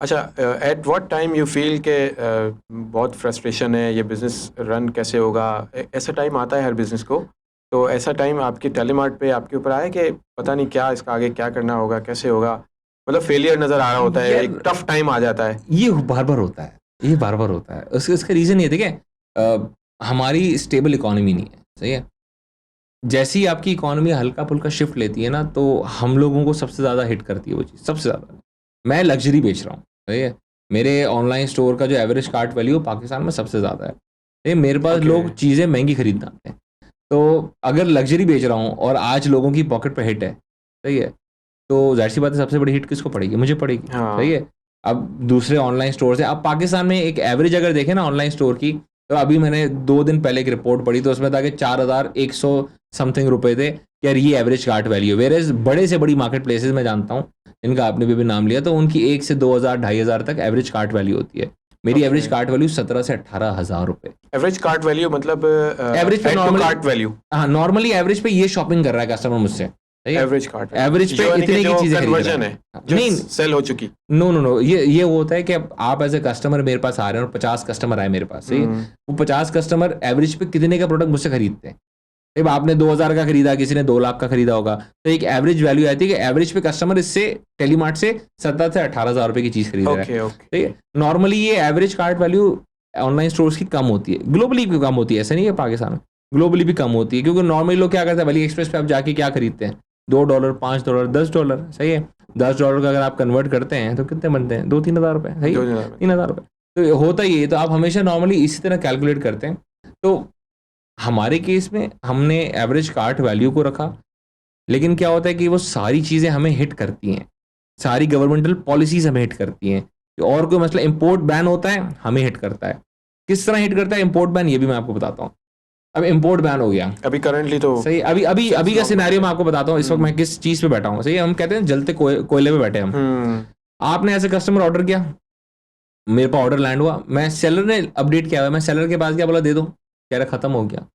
अच्छा, at what time you feel के बहुत फ्रस्ट्रेशन है, ये बिज़नेस रन कैसे होगा? ऐसा टाइम आता है हर बिज़नेस को, तो ऐसा टाइम आपकी टेलीमार्ट पे आपके ऊपर आया कि पता नहीं क्या इसका आगे क्या करना होगा, कैसे होगा? मतलब फेलियर नज़र आ रहा होता है, एक यार टफ टाइम आ जाता है। ये बार-बार होता है, ये बार-बार होता है। उसका रीज़न ये देखिए, हमारी स्टेबल इकोनॉमी नहीं है, सही है? जैसे ही आपकी इकोनॉमी हल्का-फुल्का शिफ्ट लेती है ना, तो हम लोगों को सबसे ज़्यादा हिट करती है वो चीज़, सबसे ज़्यादा। मैं लग्ज़री बेच रहा हूँ, सही है? मेरे ऑनलाइन स्टोर का जो एवरेज कार्ट वैल्यू पाकिस्तान में सबसे ज़्यादा है। मेरे पास ओके। लोग चीज़ें महँगी खरीदने आते हैं। तो अगर लग्ज़री बेच रहा हूँ और आज लोगों की पॉकेट पे हिट है, सही है? तो ज़ाहिर-सी बात है, सबसे बड़ी हिट किसको पड़ेगी? मुझे पड़ेगी, सही हाँ। है? अब दूसरे ऑनलाइन स्टोर्स हैं, अब पाकिस्तान में एक एवरेज अगर देखें ना ऑनलाइन स्टोर की, तो अभी मैंने 2 दिन पहले एक रिपोर्ट पढ़ी, तो उसमें था कि 4,100 समथिंग रुपए थे कि यार ये एवरेज कार्ट वैल्यू है। व्हेयरएज़ बड़े से बड़ी मार्केट प्लेसेस मैं जानता हूँ, इनका आपने भी नाम लिया, तो उनकी 1 से 2,000 2,500 तक एवरेज कार्ट वैल्यू होती है। मेरी ओके। एवरेज कार्ट वैल्यू 17 से 18,000 रुपए। एवरेज कार्ट वैल्यू मतलब एवरेज पे add to normally, cart value. हाँ, नॉर्मली एवरेज पे ये शॉपिंग कर रहा है कस्टमर मुझसे, सही है? एवरेज कार्ट वैल्यू एवरेज पे यानी कि इतने की जो चीज़ें खरीद रहा कन्वर्जन है। है, जो नहीं, सेल हो चुकी। नो, नो, नो, ये वो होता है कि अब आप एज़ अ कस्टमर मेरे पास आ रहे हैं और 50 कस्टमर आए मेरे पास, सही है? वो 50 कस्टमर एवरेज पे कितने का प्रोडक्ट मुझसे खरीदते हैं? जब आपने 2,000 का खरीदा, किसी ने 2 लाख का खरीदा होगा, तो एक एवरेज वैल्यू आती है कि एवरेज पे कस्टमर इससे टेलीमार्ट से 17 से 18,000 रुपए की चीज़ खरीद रहा है, ओके, ओके। ठीक है? नॉर्मली ये average cart value online stores की कम होती है, ग्लोबली भी कम होती है, ऐसा नहीं है पाकिस्तान में, ग्लोबली भी कम होती है, क्योंकि नॉर्मली लोग क्या करते हैं, अली एक्सप्रेस पे आप जाके क्या खरीदते हैं? $2, $5, $10, सही है? $10 का अगर आप कन्वर्ट करते हैं, तो कितने बनते हैं? 2-3 हज़ार रुपए, सही है? 2000 में। 3,000 रुपए। तो होता ही है, तो आप हमेशा नॉर्मली इसी तरह कैलकुलेट करते हैं। तो हमारे केस में हमने एवरेज कार्ट वैल्यू को रखा, लेकिन क्या होता है कि वो सारी चीज़ें हमें हिट करती हैं, सारी गवर्नमेंटल पॉलिसीज़ हमें हिट करती हैं। और कोई मसला इम्पोर्ट बैन होता है, हमें हिट करता है। किस तरह हिट करता है इम्पोर्ट बैन, ये भी मैं आपको बताता हूँ। अब इम्पोर्ट बैन हो गया, अभी करंटली तो सही, अभी का सिनेरियो मैं आपको बताता हूँ, इस वक्त मैं किस चीज़ पे बैठा हूँ, सही है? हम कहते हैं जलते कोयले पे बैठे हम। आपने ऐसे कस्टमर ऑर्डर किया, मेरे पास ऑर्डर लैंड हुआ, मैं सेलर ने अपडेट किया हुआ है, मैं सेलर के पास गया, बोला दे दो, कह रहा खत्म हो गया,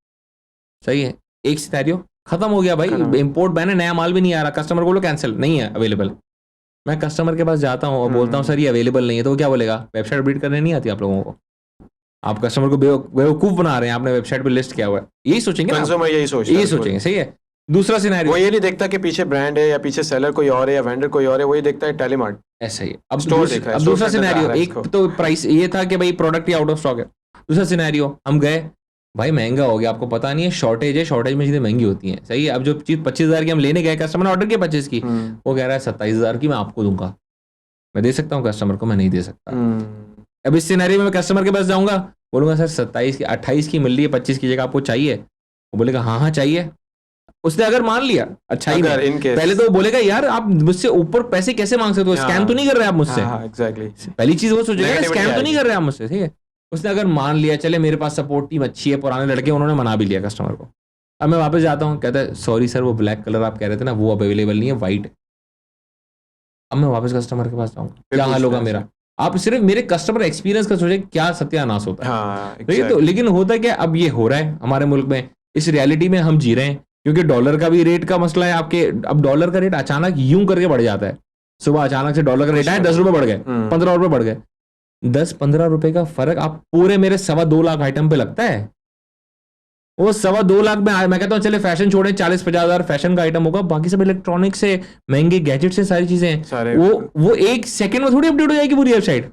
सही है? एक सिनेरियो खत्म हो गया भाई, खत्म। इम्पोर्ट बैन है, नया माल भी नहीं आ रहा, कस्टमर बोलो कैंसिल, नहीं है अवेलेबल। मैं कस्टमर के पास जाता हूँ और बोलता हूँ सर ये अवेलेबल नहीं है, तो वो क्या बोलेगा? वेबसाइट अपडेट करने नहीं आती आप लोगों को? आप कस्टमर को बेवकूफ़ बना रहे हैं, आपने वेबसाइट पे लिस्ट किया हुआ है, यही सोचेंगे ना आप? कंज्यूमर यही सोचता यही है, सोचेंगे, सही है? दूसरा वो सिनेरियो ये नहीं देखता कि पीछे ब्रांड है या पीछे सेलर कोई और है या वेंडर कोई और है, वो ये देखता है टेलीमार्ट ऐसा ही है। अब स्टोर देख रहा है, अब स्टोर दूसरा फ्रंट नजर आ सिनेरियो, रहा है एक इसको। तो प्राइस ये था कि भाई product he out of stock है। दूसरा सिनेरियो, हम गए, भाई महंगा हो गया, आपको पता नहीं है, शॉर्टेज है, शॉर्टेज में चीज़ें महंगी होती हैं, सही है? अब जो चीज़ 25,000 की हम लेने गए, कस्टमर ने ऑर्डर किया 25 की, वो कह रहा है 27,000 की मैं आपको दूंगा। मैं दे सकता हूँ कस्टमर को? मैं नहीं दे सकता। अब इस सिनेरियो में मैं कस्टमर के पास जाऊंगा, बोलूंगा सर 27 की 28 की मिल रही है, 25 की जगह आपको चाहिए? वो बोलेगा हाँ हाँ चाहिए। उसने अगर मान लिया, अच्छा ही अगर नहीं, इन केस पहले तो वो बोलेगा यार आप मुझसे ऊपर पैसे कैसे मांग सकते हो, स्कैम तो नहीं कर रहे आप मुझसे? हाँ, एग्जैक्टली। पहली चीज वो सोचेगा Negativity स्कैम तो नहीं आएगी। कर रहे आप मुझसे, ठीक है? उसने अगर मान लिया, चले मेरे पास सपोर्ट टीम अच्छी है, पुराने लड़के, उन्होंने मना भी लिया कस्टमर को। अब मैं वापस जाता हूँ, कहता है सॉरी सर वो ब्लैक कलर आप कह रहे थे ना, वो अवेलेबल नहीं है, व्हाइट। अब मैं वापस कस्टमर के पास जाऊंगा, क्या हाल होगा मेरा? आप सिर्फ मेरे कस्टमर एक्सपीरियंस का सोचे, क्या सत्यानाश होता है। हाँ, तो ये तो, लेकिन होता क्या, अब ये हो रहा है हमारे मुल्क में, इस रियलिटी में हम जी रहे हैं, क्योंकि डॉलर का भी रेट का मसला है आपके। अब डॉलर का रेट अचानक यूं करके बढ़ जाता है, सुबह अचानक से डॉलर का रेट आया 10 रुपए बढ़ गए, 15 रुपए बढ़ गए, 10-15 रुपए का फर्क आप पूरे मेरे 2.25 लाख आइटम पे लगता है। वो 2.25 लाख में मैं कहता हूँ चले फैशन छोड़े, 40-50 हजार फैशन का आइटम होगा, बाकी सब इलेक्ट्रॉनिक से, महंगे गैजेट से, सारी चीजें सारे वो एक सेकंड में थोड़ी अपडेट हो जाएगी पूरी वेबसाइट।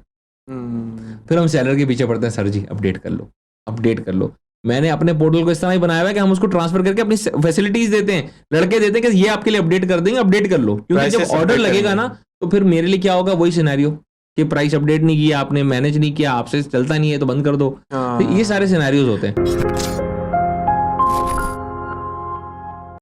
फिर हम सेलर के पीछे पड़ते हैं, सर जी अपडेट कर लो, अपडेट कर लो। मैंने अपने पोर्टल को इस तरह ही बनाया हुआ है कि हम उसको ट्रांसफर करके अपनी फैसिलिटीज देते हैं, लड़के देते हैं कि ये आपके लिए अपडेट कर देंगे, अपडेट कर लो, क्योंकि जब ऑर्डर लगेगा ना, तो फिर मेरे लिए क्या होगा, वही सिनेरियो कि प्राइस अपडेट नहीं किया आपने, मैनेज नहीं किया, आपसे चलता नहीं है तो बंद कर दो। तो ये सारे सिनेरियोज होते हैं।